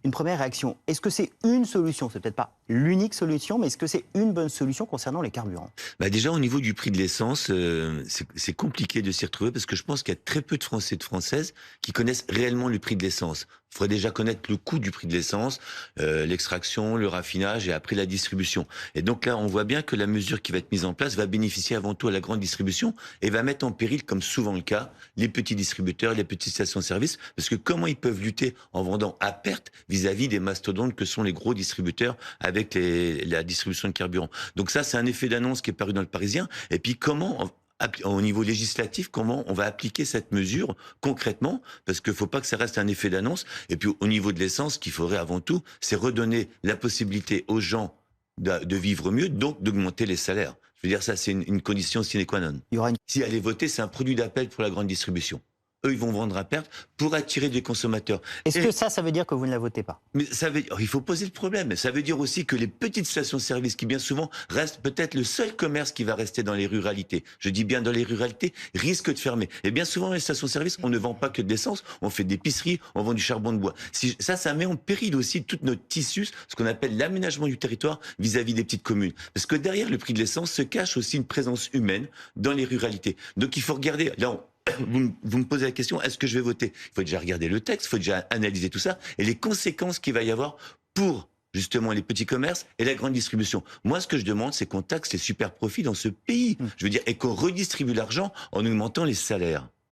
une première réaction. Est-ce que c'est une solution? C'est peut-être pas l'unique solution, mais est-ce que c'est une bonne solution concernant les carburants? Bah déjà, au niveau du prix de l'essence, c'est compliqué de s'y retrouver parce que je pense qu'il y a très peu de Français et de Françaises qui connaissent réellement le prix de l'essence. Il faudrait déjà connaître le coût du prix de l'essence, l'extraction, le raffinage et après la distribution. Et donc là, on voit bien que la mesure qui va être mise en place va bénéficier avant tout à la grande distribution et va mettre en péril, comme souvent le cas, les petits distributeurs, les petites stations-service, parce que comment ils peuvent lutter en vendant à perte vis-à-vis des mastodontes que sont les gros distributeurs avec la distribution de carburant. Donc ça, c'est un effet d'annonce qui est paru dans le Parisien. Et puis comment, au niveau législatif, comment on va appliquer cette mesure concrètement? Parce qu'il ne faut pas que ça reste un effet d'annonce. Et puis au niveau de l'essence, ce qu'il faudrait avant tout, c'est redonner la possibilité aux gens de vivre mieux, donc d'augmenter les salaires. Je veux dire, ça, c'est une condition sine qua non. Il y aura une... Si elle est votée, c'est un produit d'appel pour la grande distribution. Eux, ils vont vendre à perte pour attirer des consommateurs. Est-ce que ça veut dire que vous ne la votez pas? Mais ça veut, il faut poser le problème. Ça veut dire aussi que les petites stations-service, qui bien souvent restent peut-être le seul commerce qui va rester dans les ruralités, je dis bien dans les ruralités, risquent de fermer. Et bien souvent, les stations-service, on ne vend pas que de l'essence, on fait des pisseries, on vend du charbon de bois. Si, ça met en péril aussi tout notre tissu, ce qu'on appelle l'aménagement du territoire vis-à-vis des petites communes. Parce que derrière le prix de l'essence se cache aussi une présence humaine dans les ruralités. Donc il faut regarder, là, vous me posez la question, est-ce que je vais voter? Il faut déjà regarder le texte, il faut déjà analyser tout ça et les conséquences qu'il va y avoir pour justement les petits commerces et la grande distribution. Moi, ce que je demande, c'est qu'on taxe les super profits dans ce pays. Je veux dire, et qu'on redistribue l'argent en augmentant les salaires.